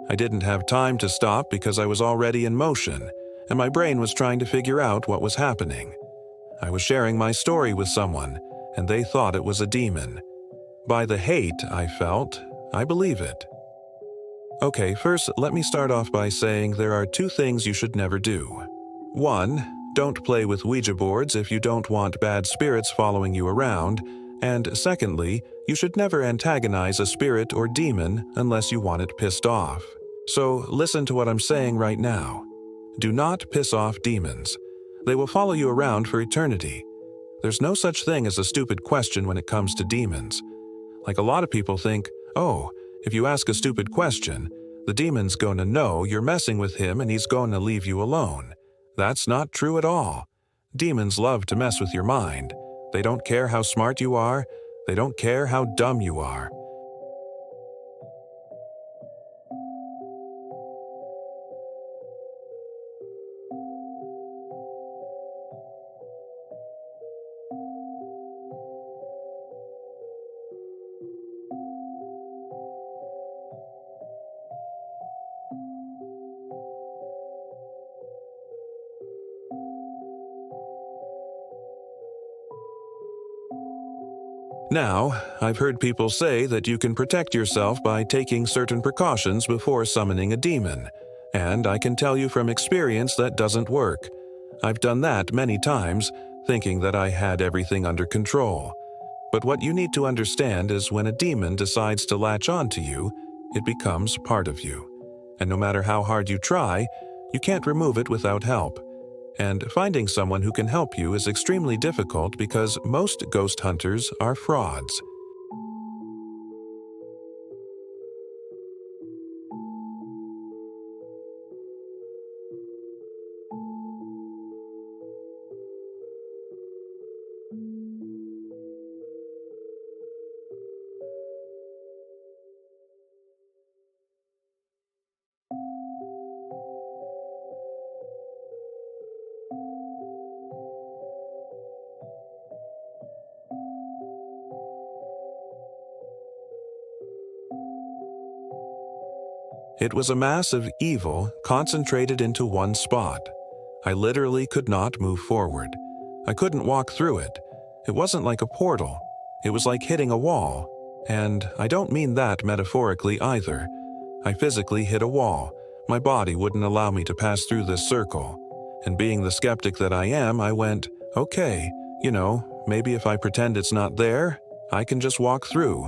I didn't have time to stop because I was already in motion, and my brain was trying to figure out what was happening. I was sharing my story with someone, and they thought it was a demon. By the hate I felt, I believe it. Okay, first, let me start off by saying there are two things you should never do. 1. Don't play with Ouija boards if you don't want bad spirits following you around, and secondly, you should never antagonize a spirit or demon unless you want it pissed off. So listen to what I'm saying right now. Do not piss off demons. They will follow you around for eternity. There's no such thing as a stupid question when it comes to demons. Like a lot of people think, oh, if you ask a stupid question, the demon's gonna know you're messing with him and he's gonna leave you alone. That's not true at all. Demons love to mess with your mind. They don't care how smart you are. They don't care how dumb you are. Now, I've heard people say that you can protect yourself by taking certain precautions before summoning a demon, and I can tell you from experience that doesn't work. I've done that many times, thinking that I had everything under control. But what you need to understand is when a demon decides to latch onto you, it becomes part of you. And no matter how hard you try, you can't remove it without help. And finding someone who can help you is extremely difficult because most ghost hunters are frauds. It was a mass of evil concentrated into one spot. I literally could not move forward. I couldn't walk through it. It wasn't like a portal. It was like hitting a wall. And I don't mean that metaphorically either. I physically hit a wall. My body wouldn't allow me to pass through this circle. And being the skeptic that I am, I went, okay, maybe if I pretend it's not there, I can just walk through.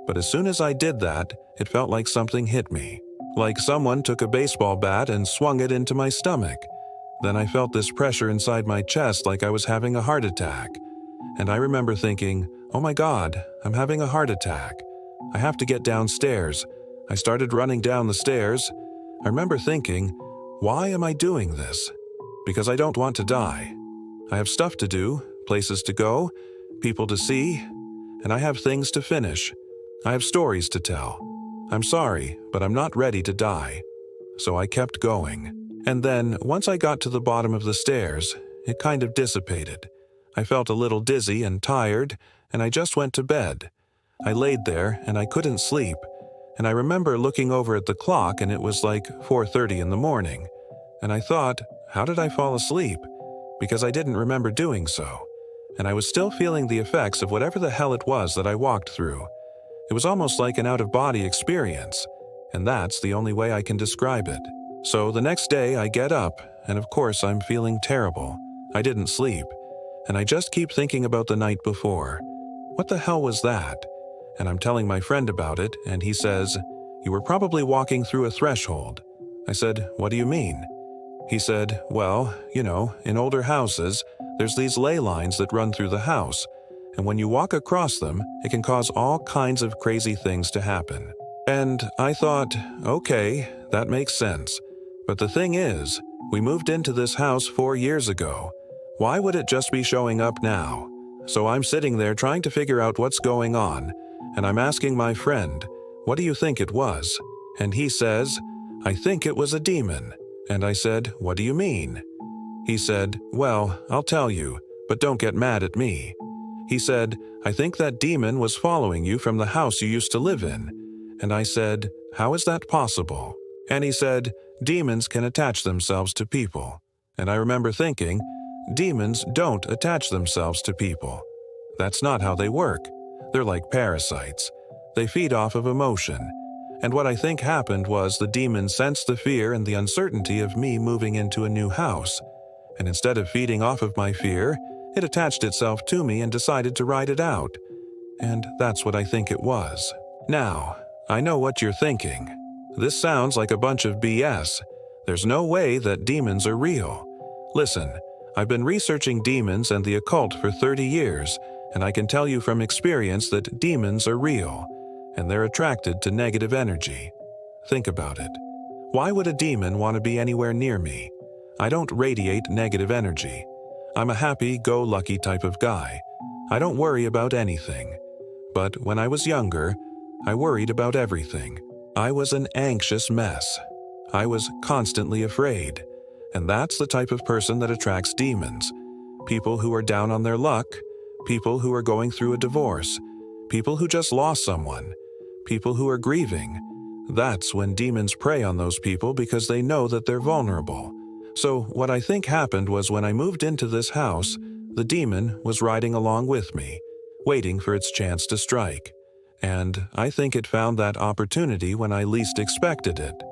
But as soon as I did that, it felt like something hit me. Like someone took a baseball bat and swung it into my stomach. Then I felt this pressure inside my chest like I was having a heart attack. And I remember thinking, oh my God, I'm having a heart attack. I have to get downstairs. I started running down the stairs. I remember thinking, why am I doing this? Because I don't want to die. I have stuff to do, places to go, people to see, and I have things to finish. I have stories to tell. I'm sorry, but I'm not ready to die. So I kept going. And then, once I got to the bottom of the stairs, it kind of dissipated. I felt a little dizzy and tired, and I just went to bed. I laid there, and I couldn't sleep. And I remember looking over at the clock, and it was like 4:30 in the morning. And I thought, how did I fall asleep? Because I didn't remember doing so. And I was still feeling the effects of whatever the hell it was that I walked through. It was almost like an out-of-body experience, and that's the only way I can describe it. So the next day I get up, and of course I'm feeling terrible. I didn't sleep, and I just keep thinking about the night before. What the hell was that? And I'm telling my friend about it, and he says, you were probably walking through a threshold. I said, what do you mean? He said, well, in older houses, there's these ley lines that run through the house, and when you walk across them, it can cause all kinds of crazy things to happen. And I thought, okay, that makes sense. But the thing is, we moved into this house 4 years ago. Why would it just be showing up now? So I'm sitting there trying to figure out what's going on, and I'm asking my friend, what do you think it was? And he says, I think it was a demon. And I said, what do you mean? He said, well, I'll tell you, but don't get mad at me. He said, I think that demon was following you from the house you used to live in. And I said, how is that possible? And he said, demons can attach themselves to people. And I remember thinking, demons don't attach themselves to people. That's not how they work. They're like parasites. They feed off of emotion. And what I think happened was the demon sensed the fear and the uncertainty of me moving into a new house. And instead of feeding off of my fear, it attached itself to me and decided to ride it out. And that's what I think it was. Now, I know what you're thinking. This sounds like a bunch of BS. There's no way that demons are real. Listen, I've been researching demons and the occult for 30 years, and I can tell you from experience that demons are real, and they're attracted to negative energy. Think about it. Why would a demon want to be anywhere near me? I don't radiate negative energy. I'm a happy-go-lucky type of guy. I don't worry about anything. But when I was younger, I worried about everything. I was an anxious mess. I was constantly afraid. And that's the type of person that attracts demons. People who are down on their luck, people who are going through a divorce, people who just lost someone, people who are grieving. That's when demons prey on those people because they know that they're vulnerable. So what I think happened was when I moved into this house, the demon was riding along with me, waiting for its chance to strike. And I think it found that opportunity when I least expected it.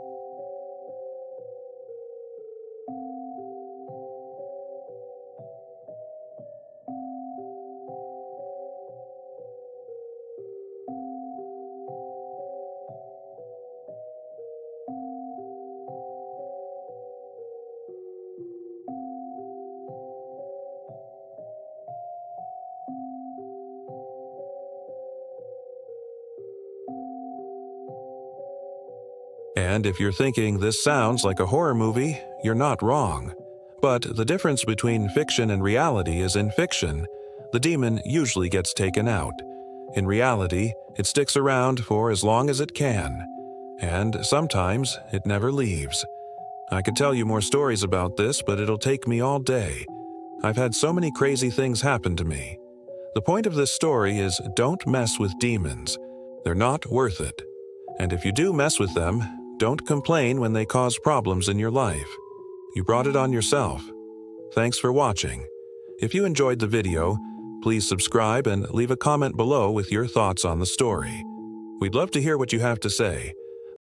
And if you're thinking this sounds like a horror movie, you're not wrong. But the difference between fiction and reality is in fiction, the demon usually gets taken out. In reality, it sticks around for as long as it can. And sometimes it never leaves. I could tell you more stories about this, but it'll take me all day. I've had so many crazy things happen to me. The point of this story is don't mess with demons. They're not worth it. And if you do mess with them, don't complain when they cause problems in your life. You brought it on yourself. Thanks for watching. If you enjoyed the video, please subscribe and leave a comment below with your thoughts on the story. We'd love to hear what you have to say.